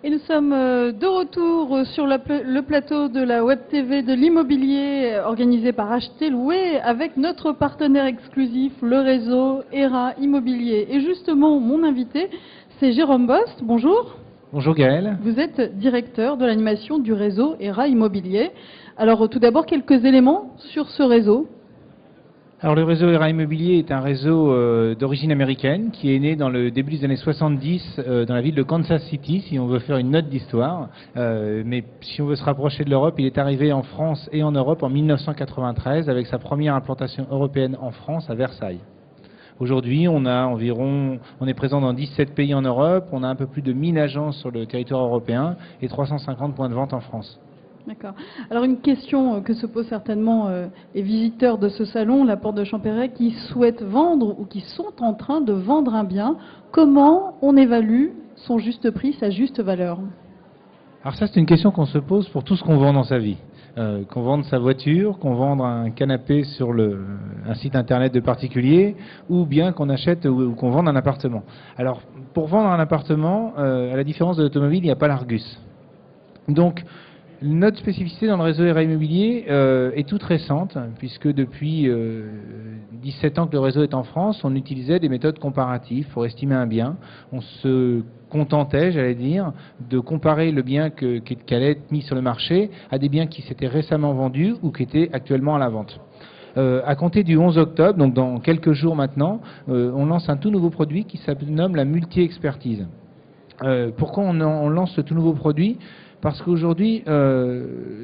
Et nous sommes de retour sur le plateau de la Web TV de l'immobilier organisé par Acheter Louer avec notre partenaire exclusif, le réseau ERA Immobilier. Et justement, mon invité, c'est Jérôme Bost. Bonjour. Bonjour Gaël. Vous êtes directeur de l'animation du réseau ERA Immobilier. Alors tout d'abord, quelques éléments sur ce réseau. Alors le réseau ERA Immobilier est un réseau d'origine américaine qui est né dans le début des années 70 dans la ville de Kansas City, si on veut faire une note d'histoire. Mais si on veut se rapprocher de l'Europe, il est arrivé en France et en Europe en 1993 avec sa première implantation européenne en France à Versailles. Aujourd'hui, on est présent dans 17 pays en Europe, on a un peu plus de 1000 agences sur le territoire européen et 350 points de vente en France. D'accord. Alors une question que se posent certainement les visiteurs de ce salon, la Porte de Champéret, qui souhaitent vendre ou qui sont en train de vendre un bien. Comment on évalue son juste prix, sa juste valeur? Alors ça, c'est une question qu'on se pose pour tout ce qu'on vend dans sa vie. Qu'on vende sa voiture, qu'on vende un canapé sur un site internet de particulier, ou bien qu'on achète ou qu'on vende un appartement. Alors, pour vendre un appartement, à la différence de l'automobile, il n'y a pas l'Argus. Donc, notre spécificité dans le réseau ERA Immobilier est toute récente, puisque depuis 17 ans que le réseau est en France, on utilisait des méthodes comparatives pour estimer un bien. On se contentait, j'allais dire, de comparer le bien qui allait être mis sur le marché à des biens qui s'étaient récemment vendus ou qui étaient actuellement à la vente. À compter du 11 octobre, donc dans quelques jours maintenant, on lance un tout nouveau produit qui se nomme la multi-expertise. Pourquoi on lance ce tout nouveau produit ? Parce qu'aujourd'hui,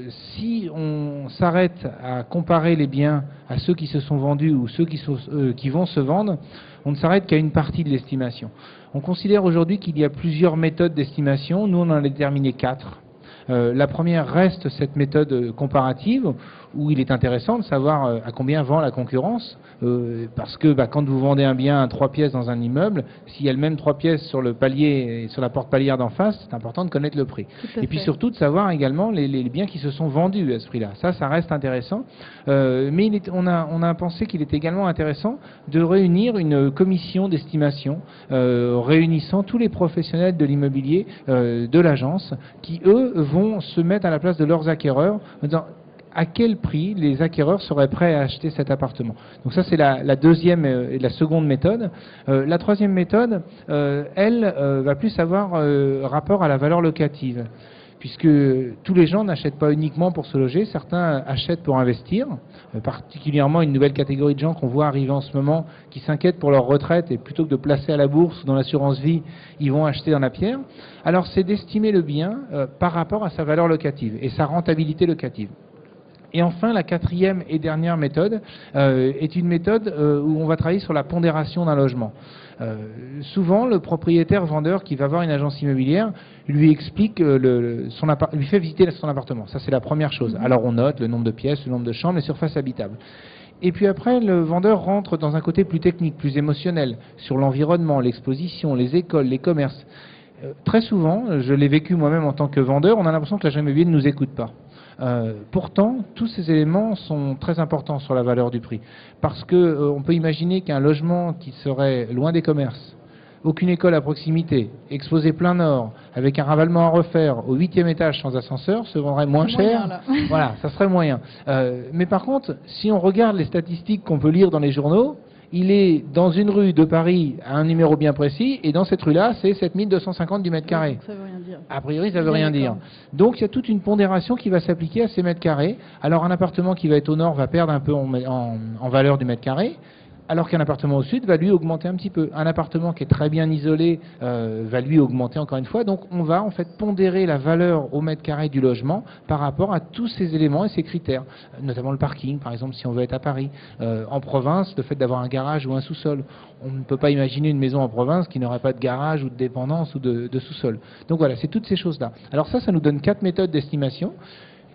si on s'arrête à comparer les biens à ceux qui se sont vendus ou ceux qui vont se vendre, on ne s'arrête qu'à une partie de l'estimation. On considère aujourd'hui qu'il y a plusieurs méthodes d'estimation. Nous, on en a déterminé 4. La première reste cette méthode comparative où il est intéressant de savoir à combien vend la concurrence parce que quand vous vendez un bien à 3 pièces dans un immeuble, s'il y a le même 3 pièces sur le palier et sur la porte palière d'en face, c'est important de connaître le prix. Et puis surtout de savoir également les biens qui se sont vendus à ce prix-là. Ça reste intéressant. Mais on a pensé qu'il était également intéressant de réunir une commission d'estimation réunissant tous les professionnels de l'immobilier de l'agence qui, eux, vont se mettre à la place de leurs acquéreurs en disant à quel prix les acquéreurs seraient prêts à acheter cet appartement. Donc ça, c'est la deuxième et la seconde méthode. La troisième méthode, elle, va plus avoir rapport à la valeur locative, puisque tous les gens n'achètent pas uniquement pour se loger, certains achètent pour investir, particulièrement une nouvelle catégorie de gens qu'on voit arriver en ce moment qui s'inquiètent pour leur retraite et plutôt que de placer à la bourse ou dans l'assurance vie, ils vont acheter dans la pierre. Alors c'est d'estimer le bien par rapport à sa valeur locative et sa rentabilité locative. Et enfin, la quatrième et dernière méthode est une méthode où on va travailler sur la pondération d'un logement. Souvent, le propriétaire vendeur qui va voir une agence immobilière lui explique, lui fait visiter son appartement. Ça, c'est la première chose. Alors, on note le nombre de pièces, le nombre de chambres, les surfaces habitables. Et puis après, le vendeur rentre dans un côté plus technique, plus émotionnel, sur l'environnement, l'exposition, les écoles, les commerces. Très souvent, je l'ai vécu moi-même en tant que vendeur, on a l'impression que l'agent immobilier ne nous écoute pas. Pourtant, tous ces éléments sont très importants sur la valeur du prix. Parce que on peut imaginer qu'un logement qui serait loin des commerces, aucune école à proximité, exposé plein nord, avec un ravalement à refaire au 8e étage sans ascenseur, se vendrait moins cher. Voilà, ça serait moyen. Mais par contre, si on regarde les statistiques qu'on peut lire dans les journaux, il est dans une rue de Paris à un numéro bien précis, et dans cette rue-là, c'est 7250 du mètre carré. Ça veut rien dire. A priori, ça veut rien dire. Donc, il y a toute une pondération qui va s'appliquer à ces mètres carrés. Alors, un appartement qui va être au nord va perdre un peu en valeur du mètre carré, alors qu'un appartement au sud va lui augmenter un petit peu. Un appartement qui est très bien isolé va lui augmenter encore une fois. Donc on va en fait pondérer la valeur au mètre carré du logement par rapport à tous ces éléments et ces critères, notamment le parking, par exemple, si on veut être à Paris. En province, le fait d'avoir un garage ou un sous-sol. On ne peut pas imaginer une maison en province qui n'aurait pas de garage ou de dépendance ou de sous-sol. Donc voilà, c'est toutes ces choses-là. Alors ça nous donne 4 méthodes d'estimation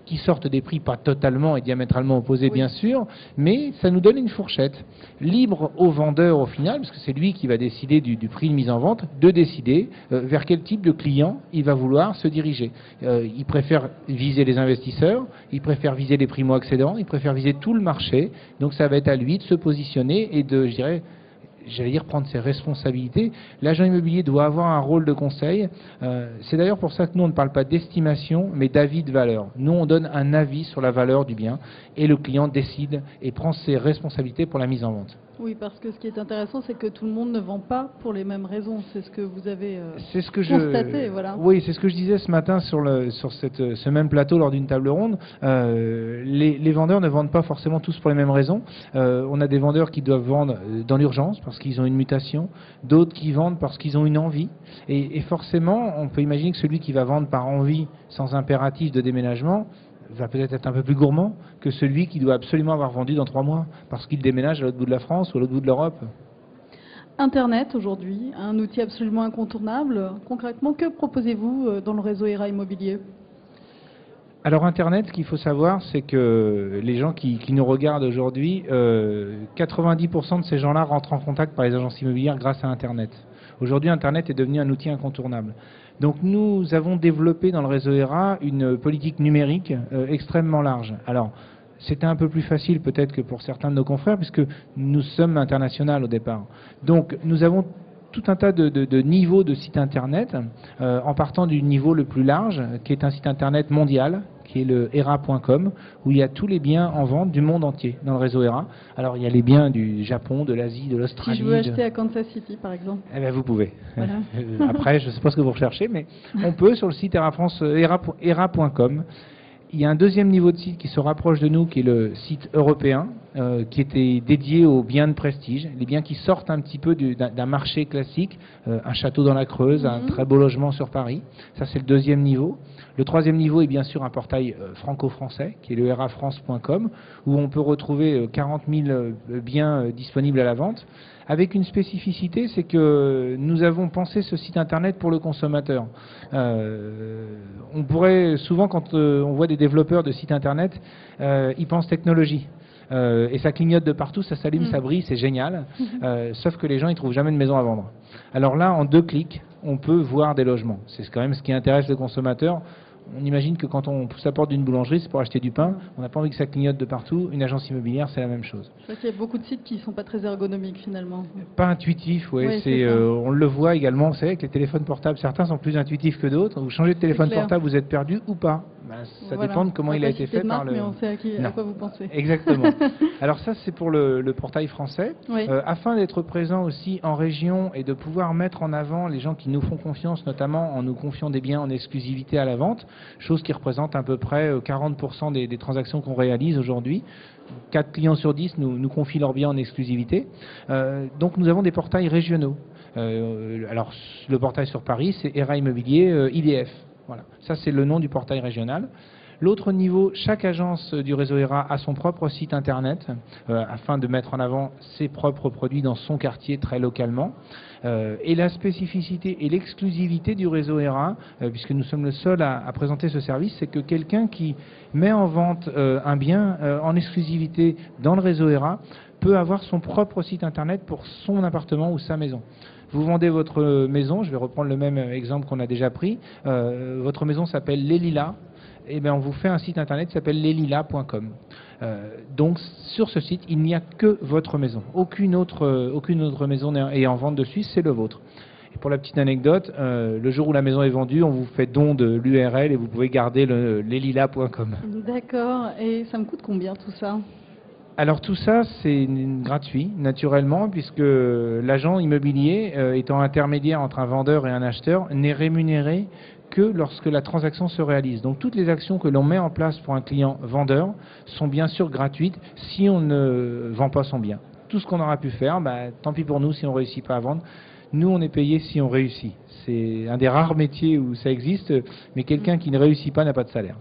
qui sortent des prix pas totalement et diamétralement opposés, bien sûr, mais ça nous donne une fourchette libre au vendeur au final, parce que c'est lui qui va décider du prix de mise en vente, de décider vers quel type de client il va vouloir se diriger. Il préfère viser les investisseurs, il préfère viser les primo-accédants, il préfère viser tout le marché, donc ça va être à lui de se positionner et de, je dirais, j'allais dire, prendre ses responsabilités. L'agent immobilier doit avoir un rôle de conseil. C'est d'ailleurs pour ça que nous, on ne parle pas d'estimation, mais d'avis de valeur. Nous, on donne un avis sur la valeur du bien et le client décide et prend ses responsabilités pour la mise en vente. Oui, parce que ce qui est intéressant, c'est que tout le monde ne vend pas pour les mêmes raisons. C'est ce que vous avez C'est ce que constaté, voilà. Oui, c'est ce que je disais ce matin sur ce même plateau lors d'une table ronde. Les vendeurs ne vendent pas forcément tous pour les mêmes raisons. On a des vendeurs qui doivent vendre dans l'urgence parce qu'ils ont une mutation, d'autres qui vendent parce qu'ils ont une envie. Et forcément, on peut imaginer que celui qui va vendre par envie, sans impératif de déménagement, va peut-être être un peu plus gourmand que celui qui doit absolument avoir vendu dans 3 mois parce qu'il déménage à l'autre bout de la France ou à l'autre bout de l'Europe. Internet, aujourd'hui, un outil absolument incontournable. Concrètement, que proposez-vous dans le réseau ERA Immobilier ? Alors Internet, ce qu'il faut savoir, c'est que les gens qui nous regardent aujourd'hui, 90% de ces gens-là rentrent en contact par les agences immobilières grâce à Internet. Aujourd'hui, Internet est devenu un outil incontournable. Donc nous avons développé dans le réseau ERA une politique numérique extrêmement large. Alors, c'était un peu plus facile peut-être que pour certains de nos confrères, puisque nous sommes internationaux au départ. Donc nous avons tout un tas de niveaux de sites internet, en partant du niveau le plus large, qui est un site internet mondial, qui est le era.com, où il y a tous les biens en vente du monde entier dans le réseau ERA. Alors il y a les biens du Japon, de l'Asie, de l'Australie. Si je veux acheter à Kansas City, par exemple. Eh bien, vous pouvez. Voilà. Après, je ne sais pas ce que vous recherchez, mais on peut sur le site era.com. Il y a un deuxième niveau de site qui se rapproche de nous, qui est le site européen, qui était dédié aux biens de prestige, les biens qui sortent un petit peu d'un marché classique, un château dans la Creuse, un très beau logement sur Paris. Ça, c'est le deuxième niveau. Le troisième niveau est bien sûr un portail franco-français, qui est le erafrance.com, où on peut retrouver 40 000 biens disponibles à la vente, avec une spécificité, c'est que nous avons pensé ce site internet pour le consommateur. On pourrait, souvent quand on voit des développeurs de sites internet, ils pensent technologie. Et ça clignote de partout, ça s'allume, ça brille, c'est génial. Sauf que les gens, ils trouvent jamais de maison à vendre. Alors là, en 2 clics, on peut voir des logements. C'est quand même ce qui intéresse le consommateur. On imagine que quand on pousse la porte d'une boulangerie, c'est pour acheter du pain. On n'a pas envie que ça clignote de partout. Une agence immobilière, c'est la même chose. Je crois qu'il y a beaucoup de sites qui ne sont pas très ergonomiques finalement. Pas intuitif, oui. Oui, on le voit également, vous savez, avec les téléphones portables, certains sont plus intuitifs que d'autres. Vous changez de téléphone portable, vous êtes perdu ou pas. Ça dépend de comment il a été fait par le... Mais on sait à quoi vous pensez. Exactement. Alors ça, c'est pour le portail français. Oui. Afin d'être présent aussi en région et de pouvoir mettre en avant les gens qui nous font confiance, notamment en nous confiant des biens en exclusivité à la vente, chose qui représente à peu près 40% des transactions qu'on réalise aujourd'hui. 4 clients sur 10 nous confient leurs biens en exclusivité. Donc nous avons des portails régionaux. Alors le portail sur Paris, c'est ERA Immobilier IDF. Voilà. Ça, c'est le nom du portail régional. L'autre niveau, chaque agence du réseau ERA a son propre site internet afin de mettre en avant ses propres produits dans son quartier très localement. Et la spécificité et l'exclusivité du réseau ERA, puisque nous sommes le seul à présenter ce service, c'est que quelqu'un qui met en vente un bien en exclusivité dans le réseau ERA peut avoir son propre site internet pour son appartement ou sa maison. Vous vendez votre maison, je vais reprendre le même exemple qu'on a déjà pris, votre maison s'appelle Les Lilas, et bien on vous fait un site internet qui s'appelle leslilas.com. Donc sur ce site, il n'y a que votre maison. Aucune autre maison n'est en vente dessus, c'est le vôtre. Et pour la petite anecdote, le jour où la maison est vendue, on vous fait don de l'URL et vous pouvez garder leslilas.com. D'accord, et ça me coûte combien tout ça ? Alors tout ça, c'est gratuit, naturellement, puisque l'agent immobilier, étant intermédiaire entre un vendeur et un acheteur, n'est rémunéré que lorsque la transaction se réalise. Donc toutes les actions que l'on met en place pour un client vendeur sont bien sûr gratuites si on ne vend pas son bien. Tout ce qu'on aura pu faire, tant pis pour nous si on ne réussit pas à vendre. Nous, on est payé si on réussit. C'est un des rares métiers où ça existe, mais quelqu'un qui ne réussit pas n'a pas de salaire.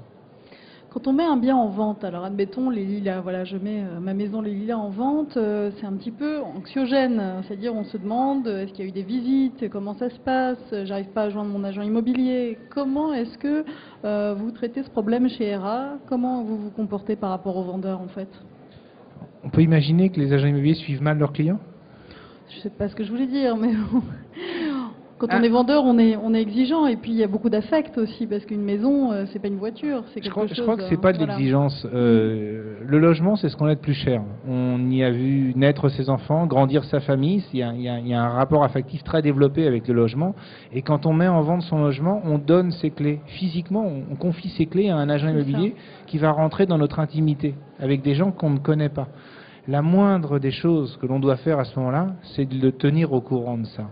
Quand on met un bien en vente, alors admettons les Lilas, voilà, je mets ma maison Les Lilas en vente, c'est un petit peu anxiogène, c'est-à-dire on se demande est-ce qu'il y a eu des visites, comment ça se passe, j'arrive pas à joindre mon agent immobilier, comment est-ce que vous traitez ce problème chez ERA, comment vous vous comportez par rapport aux vendeurs en fait ? On peut imaginer que les agents immobiliers suivent mal leurs clients ? Je sais pas ce que je voulais dire, mais Quand on est vendeur, on est exigeant, et puis il y a beaucoup d'affect aussi, parce qu'une maison, c'est pas une voiture, c'est quelque chose. Je crois que c'est pas de voilà. l'exigence. Le logement, c'est ce qu'on a de plus cher. On y a vu naître ses enfants, grandir sa famille. Il y a un rapport affectif très développé avec le logement. Et quand on met en vente son logement, on donne ses clés. Physiquement, on confie ses clés à un agent immobilier qui va rentrer dans notre intimité, avec des gens qu'on ne connaît pas. La moindre des choses que l'on doit faire à ce moment-là, c'est de le tenir au courant de ça.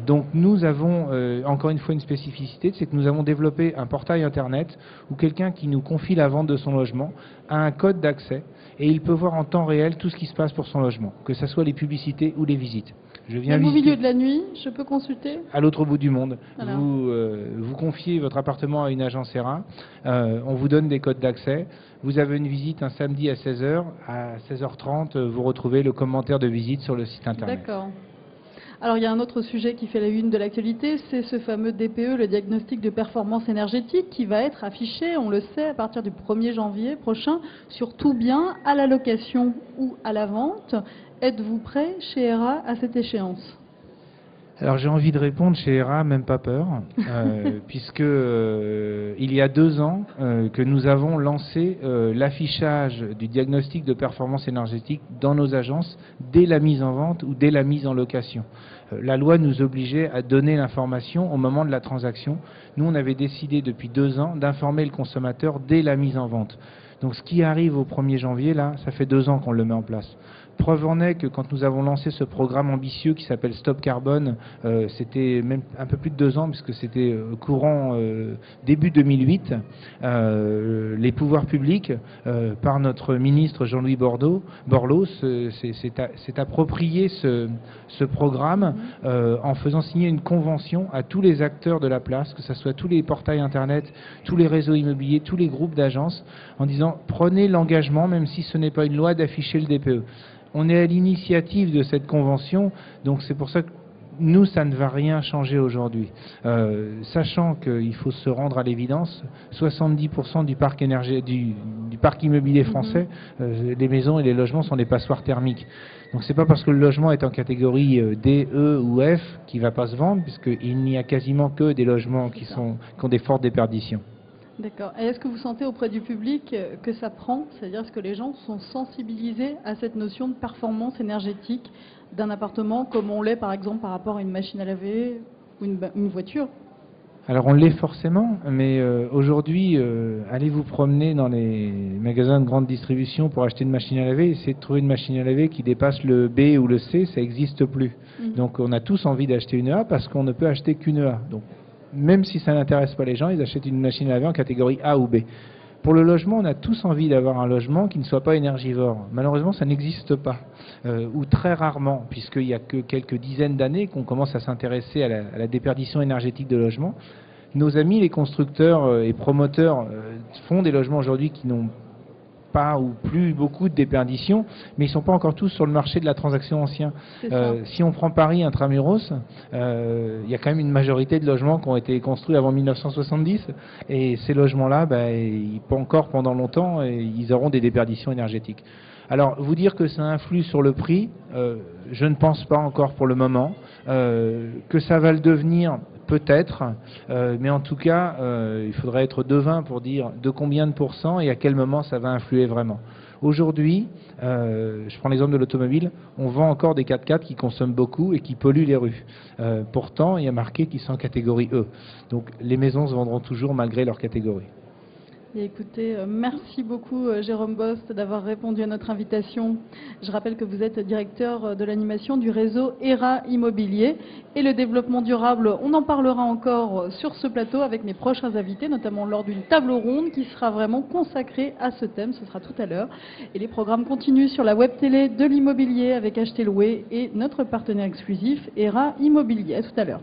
Donc nous avons encore une fois une spécificité, c'est que nous avons développé un portail internet où quelqu'un qui nous confie la vente de son logement a un code d'accès et il peut voir en temps réel tout ce qui se passe pour son logement, que ce soit les publicités ou les visites. Même au milieu de la nuit, je peux consulter ? À l'autre bout du monde. Voilà. Vous confiez votre appartement à une agence ERA, on vous donne des codes d'accès, vous avez une visite un samedi à 16h, à 16h30, vous retrouvez le commentaire de visite sur le site internet. D'accord. Alors il y a un autre sujet qui fait la une de l'actualité, c'est ce fameux DPE, le diagnostic de performance énergétique, qui va être affiché, on le sait, à partir du 1er janvier prochain, sur tout bien, à la location ou à la vente. Êtes-vous prêt chez ERA à cette échéance ? Alors j'ai envie de répondre chez ERA, même pas peur, puisque il y a 2 ans que nous avons lancé l'affichage du diagnostic de performance énergétique dans nos agences dès la mise en vente ou dès la mise en location. La loi nous obligeait à donner l'information au moment de la transaction. Nous, on avait décidé depuis 2 ans d'informer le consommateur dès la mise en vente. Donc ce qui arrive au 1er janvier, là, ça fait 2 ans qu'on le met en place. Preuve en est que quand nous avons lancé ce programme ambitieux qui s'appelle Stop Carbone, c'était même un peu plus de 2 ans, puisque c'était courant début 2008, les pouvoirs publics, par notre ministre Jean-Louis Borloo, s'est approprié ce programme en faisant signer une convention à tous les acteurs de la place, que ce soit tous les portails internet, tous les réseaux immobiliers, tous les groupes d'agences, en disant prenez l'engagement, même si ce n'est pas une loi, d'afficher le DPE. On est à l'initiative de cette convention, donc c'est pour ça que nous, ça ne va rien changer aujourd'hui. Sachant qu'il faut se rendre à l'évidence, 70% du parc du parc immobilier français, les maisons et les logements sont des passoires thermiques. Donc c'est pas parce que le logement est en catégorie D, E ou F qu'il va pas se vendre, puisqu'il n'y a quasiment que des logements qui ont des fortes déperditions. D'accord. Et est-ce que vous sentez auprès du public que ça prend ? C'est-à-dire, est-ce que les gens sont sensibilisés à cette notion de performance énergétique d'un appartement, comme on l'est par exemple par rapport à une machine à laver ou une voiture ? Alors on l'est forcément, mais aujourd'hui, allez vous promener dans les magasins de grande distribution pour acheter une machine à laver, essayez de trouver une machine à laver qui dépasse le B ou le C, ça n'existe plus. Donc on a tous envie d'acheter une EA parce qu'on ne peut acheter qu'une EA. Donc même si ça n'intéresse pas les gens, ils achètent une machine à laver en catégorie A ou B. Pour le logement, on a tous envie d'avoir un logement qui ne soit pas énergivore. Malheureusement, ça n'existe pas, ou très rarement, puisqu'il n'y a que quelques dizaines d'années qu'on commence à s'intéresser à la déperdition énergétique de logements. Nos amis, les constructeurs et promoteurs, font des logements aujourd'hui qui n'ont pas ou plus beaucoup de déperdition, mais ils ne sont pas encore tous sur le marché de la transaction ancien. Si on prend Paris intramuros, il y a quand même une majorité de logements qui ont été construits avant 1970, et ces logements-là, encore pendant longtemps, ils auront des déperditions énergétiques. Alors, vous dire que ça influe sur le prix, je ne pense pas encore pour le moment. Que ça va le devenir, peut-être, mais en tout cas, il faudrait être devin pour dire de combien de pourcents et à quel moment ça va influer vraiment. Aujourd'hui, je prends l'exemple de l'automobile, on vend encore des 4x4 qui consomment beaucoup et qui polluent les rues. Pourtant, il y a marqué qu'ils sont en catégorie E. Donc les maisons se vendront toujours malgré leur catégorie. Et écoutez, merci beaucoup Jérôme Bost d'avoir répondu à notre invitation. Je rappelle que vous êtes directeur de l'animation du réseau ERA Immobilier et le développement durable. On en parlera encore sur ce plateau avec mes prochains invités, notamment lors d'une table ronde qui sera vraiment consacrée à ce thème. Ce sera tout à l'heure. Et les programmes continuent sur la web télé de l'immobilier avec Acheter Louer et notre partenaire exclusif ERA Immobilier. À tout à l'heure.